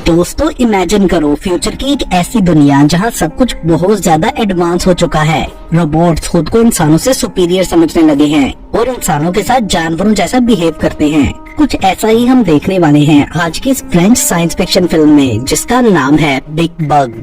दोस्तों इमेजिन करो फ्यूचर की एक ऐसी दुनिया जहां सब कुछ बहुत ज्यादा एडवांस हो चुका है। रोबोट्स खुद को इंसानों से सुपीरियर समझने लगे हैं और इंसानों के साथ जानवरों जैसा बिहेव करते हैं। कुछ ऐसा ही हम देखने वाले हैं आज की इस फ्रेंच साइंस फिक्शन फिल्म में, जिसका नाम है बिग बग।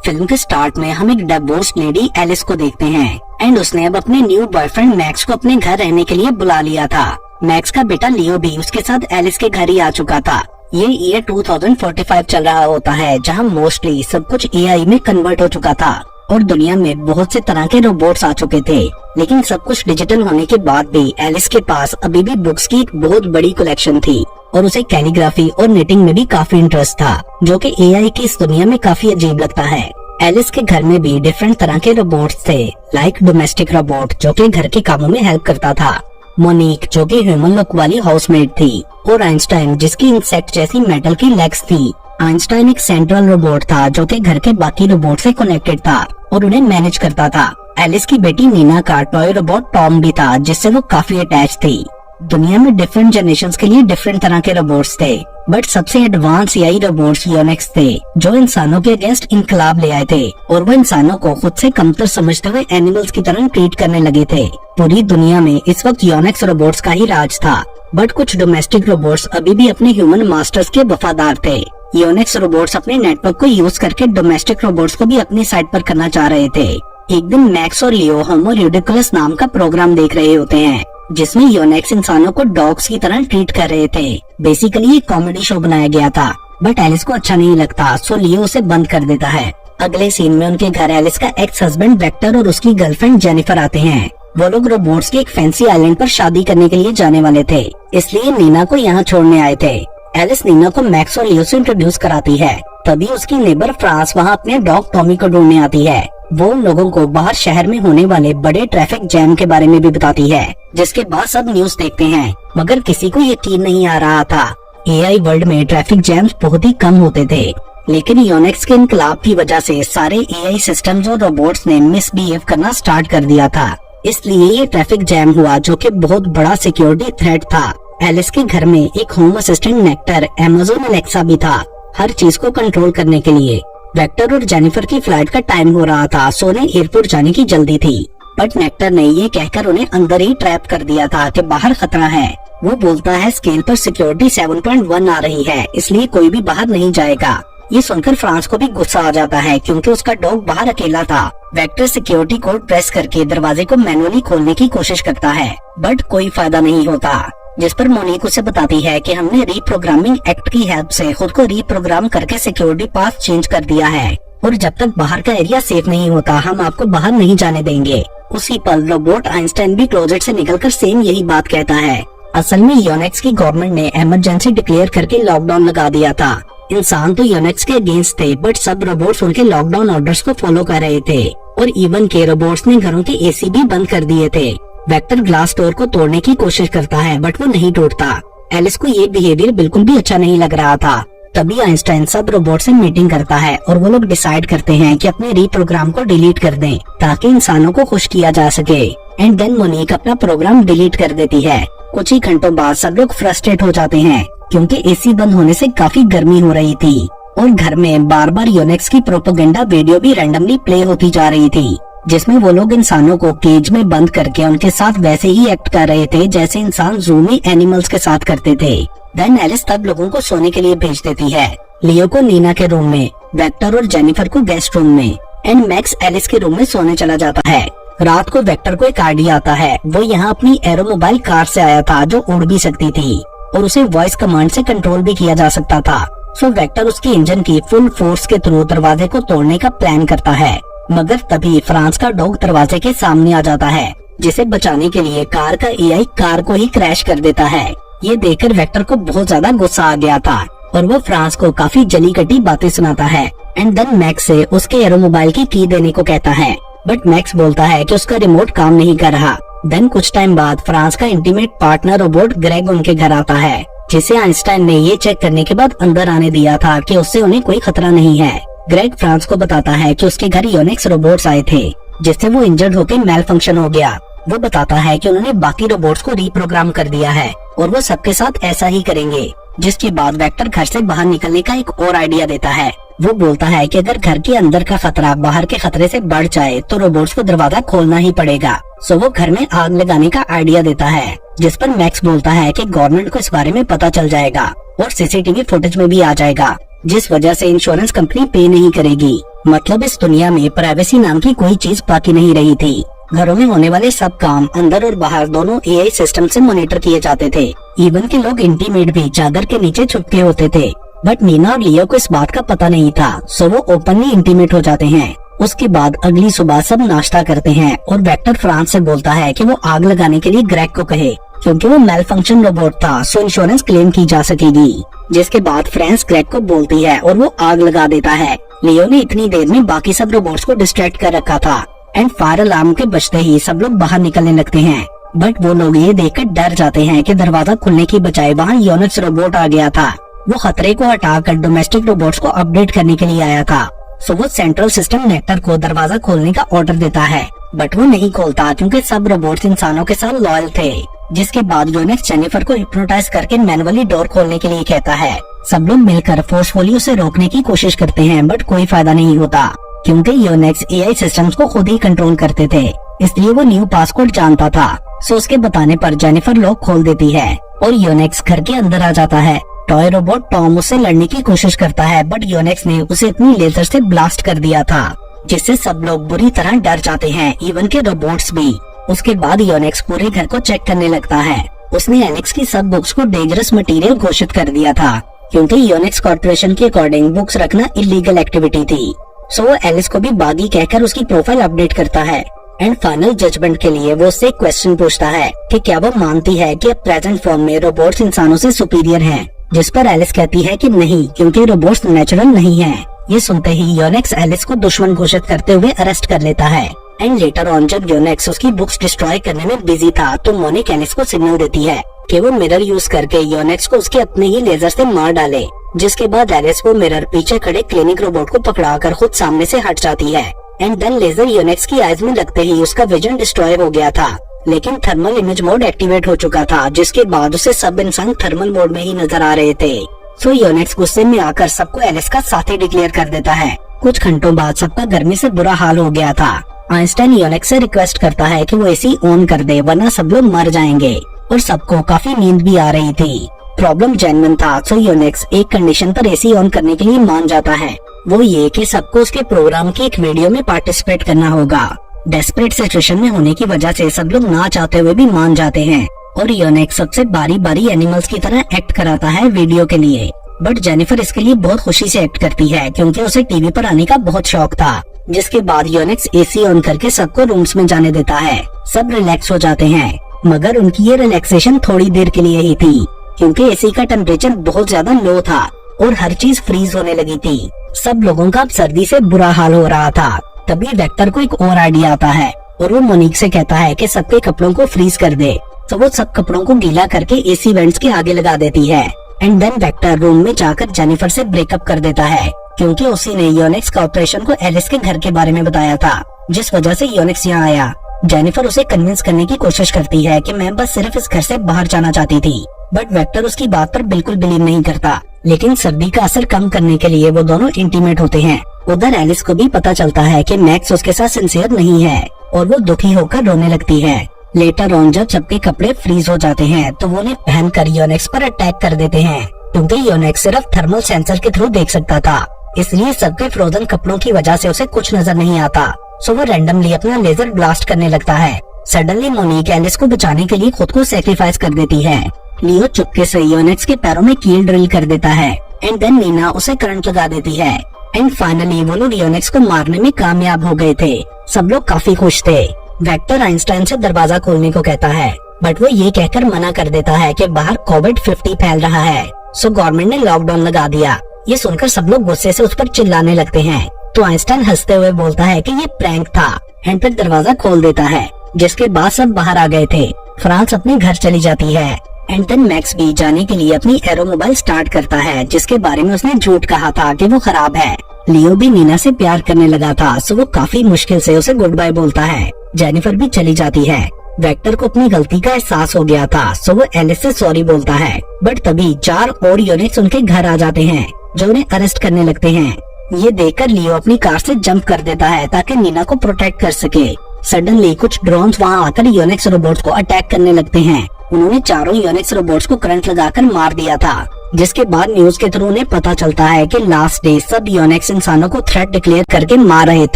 फिल्म के स्टार्ट में हम एक डिवोर्स लेडी एलिस को देखते हैं एंड उसने अब अपने न्यू बॉयफ्रेंड मैक्स को अपने घर रहने के लिए बुला लिया था। मैक्स का बेटा लियो भी उसके साथ एलिस के घर ही आ चुका था। ये ईयर 2045 चल रहा होता है, जहां मोस्टली सब कुछ एआई में कन्वर्ट हो चुका था और दुनिया में बहुत से तरह के रोबोट्स आ चुके थे। लेकिन सब कुछ डिजिटल होने के बाद भी एलिस के पास अभी भी बुक्स की एक बहुत बड़ी कलेक्शन थी और उसे कैलीग्राफी और निटिंग में भी काफी इंटरेस्ट था, जो कि एआई की इस दुनिया में काफी अजीब लगता है। एलिस के घर में भी डिफरेंट तरह के रोबोट्स थे, लाइक डोमेस्टिक रोबोट जो कि घर के कामों में हेल्प करता था, मोनिक जो कि ह्यूमन लुक वाली हाउसमेट थी, और आइंस्टाइन जिसकी इंसेक्ट जैसी मेटल की लेग्स थी। आइंस्टाइन एक सेंट्रल रोबोट था जो कि घर के बाकी रोबोट से कनेक्टेड था और उन्हें मैनेज करता था। एलिस की बेटी नीना का टॉय रोबोट टॉम भी था, जिससे वो काफी अटैच थी। दुनिया में डिफरेंट जनरेशंस के लिए डिफरेंट तरह के रोबोट्स थे, बट सबसे एडवांस एआई रोबोट्स योनेक्स थे, जो इंसानों के अगेंस्ट इनकलाब ले आए थे और वो इंसानों को खुद से कमतर समझते हुए एनिमल्स की तरह ट्रीट करने लगे थे। पूरी दुनिया में इस वक्त योनेक्स रोबोट्स का ही राज था, बट कुछ डोमेस्टिक रोबोट्स अभी भी अपने ह्यूमन मास्टर्स के वफादार थे। योनेक्स रोबोट्स अपने नेटवर्क को यूज करके डोमेस्टिक रोबोट्स को भी अपनी साइड पर करना चाह रहे थे। एक दिन मैक्स और लियो होमो रिडिकुलस नाम का प्रोग्राम देख रहे होते हैं, जिसमें योनेक्स इंसानों को डॉग्स की तरह ट्रीट कर रहे थे। बेसिकली ये कॉमेडी शो बनाया गया था, बट एलिस को अच्छा नहीं लगता, सो लियो उसे बंद कर देता है। अगले सीन में उनके घर एलिस का एक्स हस्बैंड वेक्टर और उसकी गर्लफ्रेंड जेनिफर आते हैं। वो लोग रोबोट्स की एक फैंसी आइलैंड पर शादी करने के लिए जाने वाले थे, इसलिए नीना को यहाँ छोड़ने आए थे। एलिस नीना को मैक्स और लियो से इंट्रोड्यूस कराती है। तभी उसकी नेबर फ्रांस वहाँ अपने डॉग टॉमी को ढूंढने आती है। वो उन लोगों को बाहर शहर में होने वाले बड़े ट्रैफिक जैम के बारे में भी बताती है, जिसके बाद सब न्यूज देखते हैं, मगर किसी को यकीन नहीं आ रहा था। एआई वर्ल्ड में ट्रैफिक जैम्स बहुत ही कम होते थे, लेकिन योनेक्स के इनकलाब की वजह से सारे एआई सिस्टम्स और रोबोट्स ने मिसबिहेव करना स्टार्ट कर दिया था। इसलिए ये ट्रैफिक जैम हुआ, जो कि बहुत बड़ा सिक्योरिटी थ्रेट था। एलिस के घर में एक home assistant nectar, Amazon Alexa भी था, हर चीज को कंट्रोल करने के लिए। वेक्टर और जेनिफर की फ्लाइट का टाइम हो रहा था, सो उन्हें एयरपोर्ट जाने की जल्दी थी, बट नेक्टर ने ये कहकर उन्हें अंदर ही ट्रैप कर दिया था कि बाहर खतरा है। वो बोलता है स्केल पर सिक्योरिटी 7.1 आ रही है, इसलिए कोई भी बाहर नहीं जाएगा। ये सुनकर फ्रांस को भी गुस्सा आ जाता है, क्योंकि उसका डॉग बाहर अकेला था। वेक्टर सिक्योरिटी कोड प्रेस करके दरवाजे को मैनुअली खोलने की कोशिश करता है, बट कोई फायदा नहीं होता, जिस पर मोनिक उसे बताती है कि हमने रीप्रोग्रामिंग एक्ट की हेल्प से खुद को रीप्रोग्राम करके सिक्योरिटी पाथ चेंज कर दिया है और जब तक बाहर का एरिया सेफ नहीं होता हम आपको बाहर नहीं जाने देंगे। उसी पल रोबोट आइंस्टाइन भी क्लोजेट से निकलकर सेम यही बात कहता है। असल में योनेक्स की गवर्नमेंट ने इमरजेंसी डिक्लेयर करके लॉकडाउन लगा दिया था। इंसान तो योनेक्स के अगेंस्ट थे, बट सब रोबोट्स उनके लॉकडाउन ऑर्डर्स को फॉलो कर रहे थे और इवन के रोबोट्स ने घरों के एसी भी बंद कर दिए थे। वेक्टर ग्लास डोर को तोड़ने की कोशिश करता है, बट वो नहीं टूटता। एलिस को ये बिहेवियर बिल्कुल भी अच्छा नहीं लग रहा था। तभी आइंस्टाइन सब रोबोट से मीटिंग करता है और वो लोग डिसाइड करते हैं कि अपने रीप्रोग्राम को डिलीट कर दें, ताकि इंसानों को खुश किया जा सके। एंड देन मोनिक अपना प्रोग्राम डिलीट कर देती है। कुछ ही घंटों बाद सब लोग फ्रस्ट्रेट हो जाते हैं, क्योंकि एसी बंद होने से काफी गर्मी हो रही थी और घर में बार बार योनेक्स की प्रोपेगेंडा वीडियो भी रैंडमली प्ले होती जा रही थी, जिसमें वो लोग इंसानों को केज में बंद करके उनके साथ वैसे ही एक्ट कर रहे थे जैसे इंसान जू में एनिमल्स के साथ करते थे। देन एलिस तब लोगों को सोने के लिए भेज देती है, लियो को नीना के रूम में, वेक्टर और जेनिफर को गेस्ट रूम में, एंड मैक्स एलिस के रूम में सोने चला जाता है। रात को वेक्टर को एक आइडिया आता है। वो यहाँ अपनी एरोमोबाइल कार से आया था, जो उड़ भी सकती थी और उसे वॉइस कमांड से कंट्रोल भी किया जा सकता था। सो वेक्टर उसके इंजन की फुल फोर्स के थ्रू दरवाजे को तोड़ने का प्लान करता है, मगर तभी फ्रांस का डॉग दरवाजे के सामने आ जाता है, जिसे बचाने के लिए कार का एआई कार को ही क्रैश कर देता है। ये देखकर वेक्टर को बहुत ज्यादा गुस्सा आ गया था और वो फ्रांस को काफी जली कटी बातें सुनाता है एंड देन मैक्स से उसके एरोमोबाइल की की देने को कहता है, बट मैक्स बोलता है कि उसका रिमोट काम नहीं कर रहा। देन कुछ टाइम बाद फ्रांस का इंटीमेट पार्टनर रोबोट ग्रेग उनके घर आता है, जिसे आइंस्टाइन ने ये चेक करने के बाद अंदर आने दिया था कि उससे उन्हें कोई खतरा नहीं है। ग्रेग फ्रांस को बताता है कि उसके घर योनेक्स रोबोट्स आए थे, जिससे वो इंजर्ड होकर मेल फंक्शन हो गया। वो बताता है कि उन्होंने बाकी रोबोट्स को रीप्रोग्राम कर दिया है और वो सबके साथ ऐसा ही करेंगे। जिसके बाद वेक्टर घर से बाहर निकलने का एक और आइडिया देता है। वो बोलता है कि अगर घर के अंदर का खतरा बाहर के खतरे से बढ़ जाए तो रोबोट्स को दरवाजा खोलना ही पड़ेगा। सो वो घर में आग लगाने का आइडिया देता है, जिस पर मैक्स बोलता है कि गवर्नमेंट को इस बारे में पता चल जाएगा और सीसीटीवी फुटेज में भी आ जाएगा, जिस वजह से इंश्योरेंस कंपनी पे नहीं करेगी। मतलब इस दुनिया में प्राइवेसी नाम की कोई चीज बाकी नहीं रही थी। घरों में होने वाले सब काम अंदर और बाहर दोनों एआई सिस्टम से मॉनिटर किए जाते थे। इवन के लोग इंटीमेट भी चादर के नीचे छुपके होते थे। बट नीना और लियो को इस बात का पता नहीं था, सो वो ओपनली इंटीमेट हो जाते हैं। उसके बाद अगली सुबह सब नाश्ता करते हैं और वेक्टर फ्रांस से बोलता है कि वो आग लगाने के लिए ग्रेग को कहे, क्योंकि वो मेल फंक्शन रोबोट था, सो इंश्योरेंस क्लेम की जा सकेगी। जिसके बाद फ्रांस ग्रेग को बोलती है और वो आग लगा देता है। लियो ने इतनी देर में बाकी सब रोबोट्स को डिस्ट्रैक्ट कर रखा था एंड फायर अलार्म के बजते ही सब लोग बाहर निकलने लगते हैं। बट वो लोग ये देखकर डर जाते हैं कि दरवाजा खुलने की बजाय वहाँ योनिक्स रोबोट आ गया था। वो खतरे को हटाकर डोमेस्टिक रोबोट्स को अपडेट करने के लिए आया था। सो वो सेंट्रल सिस्टम नेक्टर को दरवाजा खोलने का ऑर्डर देता है, बट वो नहीं खोलता क्योंकि सब रोबोट्स इंसानों के साथ लॉयल थे। जिसके बाद योनिक्स जेनिफर को हिप्नोटाइज करके मैनुअली डोर खोलने के लिए कहता है। सब लोग मिलकर फोर्सफुली उसे रोकने की कोशिश करते हैं, बट कोई फायदा नहीं होता क्योंकि योनिक्स एआई सिस्टम्स को खुद ही कंट्रोल करते थे, इसलिए वो न्यू पासकोड जानता था। सो उसके बताने पर जेनिफर लॉक खोल देती है और योनिक्स घर के अंदर आ जाता है। टॉय रोबोट टॉम उससे लड़ने की कोशिश करता है, बट योनिक्स ने उसे इतनी लेजर से ब्लास्ट कर दिया था जिससे सब लोग बुरी तरह डर जाते हैं, इवन के रोबोट्स भी। उसके बाद योनिक्स पूरे घर को चेक करने लगता है। उसने एलेक्स की सब बुक्स को डेंजरस मटेरियल घोषित कर दिया था, क्योंकि योनिक्स कॉर्पोरेशन के अकॉर्डिंग बुक्स रखना इलीगल एक्टिविटी थी। सो वो एलिस को भी बागी कहकर उसकी प्रोफाइल अपडेट करता है एंड फाइनल जजमेंट के लिए वो उससे क्वेश्चन पूछता है कि क्या वो मानती है कि अब प्रेजेंट फॉर्म में रोबोट्स इंसानों से सुपीरियर हैं, जिस पर एलिस कहती है कि नहीं, क्योंकि रोबोट्स नेचुरल नहीं हैं। ये सुनते ही योनिक्स एलिस को दुश्मन घोषित करते हुए अरेस्ट कर लेता है एंड लेटर ऑन जब योनिक्स उसकी बुक्स डिस्ट्रॉय करने में बिजी था तो मोनिक एलिस को सिग्नल देती है कि वो मिरर यूज करके योनिक्स को उसके अपने ही लेजर से मार डाले। जिसके बाद एलिस वो मिरर पीछे खड़े क्लिनिक रोबोट को पकड़ाकर खुद सामने से हट जाती है एंड देन लेजर योनिक्स की आईज में लगते ही उसका विजन डिस्ट्रॉय हो गया था, लेकिन थर्मल इमेज मोड एक्टिवेट हो चुका था, जिसके बाद उसे सब इंसान थर्मल मोड में ही नजर आ रहे थे। सो योनिक्स गुस्से में आकर सबको एलिस का साथी डिक्लेयर कर देता है। कुछ घंटों बाद सबका गर्मी से बुरा हाल हो गया था। आइंस्टाइन योनिक्स से रिक्वेस्ट करता है कि वो एसी ऑन कर दे, वरना सब लोग मर जाएंगे, और सबको काफी नींद भी आ रही थी। प्रॉब्लम जेन्युइन था, सो योनिक्स एक कंडीशन पर एसी ऑन करने के लिए मान जाता है, वो ये कि सबको उसके प्रोग्राम की एक वीडियो में पार्टिसिपेट करना होगा। डेस्परेट सिचुएशन में होने की वजह से सब लोग ना चाहते हुए भी मान जाते हैं और योनिक्स सबसे बारी बारी एनिमल्स की तरह एक्ट कराता है वीडियो के लिए। बट जेनिफर इसके लिए बहुत खुशी से एक्ट करती है क्योंकि उसे टीवी पर आने का बहुत शौक था। जिसके बाद योनिक्स एसी ऑन करके सबको रूम्स में जाने देता है। सब रिलैक्स हो जाते हैं, मगर उनकी ये रिलैक्सेशन थोड़ी देर के लिए ही थी, क्योंकि एसी का टेम्परेचर बहुत ज्यादा लो था और हर चीज फ्रीज होने लगी थी। सब लोगों का अब सर्दी से बुरा हाल हो रहा था। तभी वेक्टर को एक और आइडिया आता है और वो मोनिक से कहता है कि सबके कपड़ों को फ्रीज कर दे। तो वो सब कपड़ों को गीला करके एसी वेंट्स के आगे लगा देती है एंड देन वेक्टर रूम में जाकर जेनिफर से ब्रेकअप कर देता है, क्योंकि उसी ने योनिक्स कॉर्पोरेशन को एलिस के घर के बारे में बताया था, जिस वजह से योनिक्स यहाँ आया। जेनिफर उसे कन्विंस करने की कोशिश करती है कि मैं बस सिर्फ इस घर से बाहर जाना चाहती थी, बट वेक्टर उसकी बात पर बिल्कुल बिलीव नहीं करता। लेकिन सर्दी का असर कम करने के लिए वो दोनों इंटीमेट होते हैं। उधर एलिस को भी पता चलता है कि मैक्स उसके साथ सिंसियर नहीं है और वो दुखी होकर रोने लगती है। लेटर ऑन जब सबके कपड़े फ्रीज हो जाते हैं तो वो उन्हें पहनकर योनिक्स पर अटैक कर देते हैं, क्योंकि योनिक्स सिर्फ थर्मल सेंसर के थ्रू देख सकता था, इसलिए सबके फ्रोजन कपड़ों की वजह से उसे कुछ नजर नहीं आता। सो वो रैंडमली अपना लेजर ब्लास्ट करने लगता है। सडनली मोनिक एलिस को बचाने के लिए खुद को सेक्रीफाइस कर देती है। लियो चुपके से योनिक्स के पैरों में कील ड्रिल कर देता है एंड देन नीना उसे करंट लगा देती है एंड फाइनली वो लोग योनिक्स को मारने में कामयाब हो गए थे। सब लोग काफी खुश थे। वेक्टर आइंस्टाइन से दरवाजा खोलने को कहता है, बट वो ये कहकर मना कर देता है कि बाहर कोविड-50 फैल रहा है, सो गवर्नमेंट ने लॉकडाउन लगा दिया। ये सुनकर सब लोग गुस्से से उस पर चिल्लाने लगते हैं, तो आइंस्टाइन हंसते हुए बोलता है कि ये प्रैंक था एंड फिर दरवाजा खोल देता है, जिसके बाद सब बाहर आ गए थे। फ्रांस अपने घर चली जाती है एंड देन मैक्स भी जाने के लिए अपनी एरो मोबाइल स्टार्ट करता है, जिसके बारे में उसने झूठ कहा था कि वो खराब है। लियो भी नीना से प्यार करने लगा था, सो वो काफी मुश्किल से उसे गुड बाय बोलता है। जेनिफर भी चली जाती है वेक्टर को अपनी गलती का एहसास हो गया था, सो वो एलिस से सॉरी बोलता है। बट तभी 4 और यूनिट्स उनके घर आ जाते हैं जो उन्हें अरेस्ट करने लगते हैं। ये देखकर लियो अपनी कार से जंप कर देता है ताकि नीना को प्रोटेक्ट कर सके। सडनली कुछ ड्रोन्स वहाँ आकर यूनिक्स रोबोट्स को अटैक करने लगते हैं। उन्होंने चारों यूनिक्स रोबोट्स को करंट लगाकर मार दिया था, जिसके बाद न्यूज के थ्रू उन्हें पता चलता है कि लास्ट डे सब यूनिक्स इंसानों को थ्रेट डिक्लेयर करके मार रहे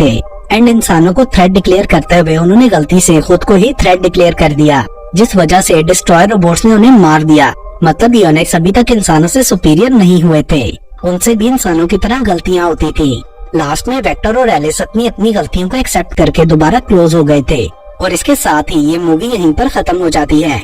थे। एंड इंसानों को थ्रेट डिक्लेयर करते हुए उन्होंने गलती से खुद को ही थ्रेट डिक्लेयर कर दिया, जिस वजह से डिस्ट्रॉयर रोबोट्स ने उन्हें मार दिया। मतलब यूनिक्स अभी तक इंसानों से सुपीरियर नहीं हुए थे, उनसे भी इंसानों की तरह गलतियाँ होती थी। लास्ट में वेक्टर और एलिस अपनी गलतियों को एक्सेप्ट करके दोबारा क्लोज हो गए थे। और इसके साथ ही ये मूवी यहीं पर खत्म हो जाती है।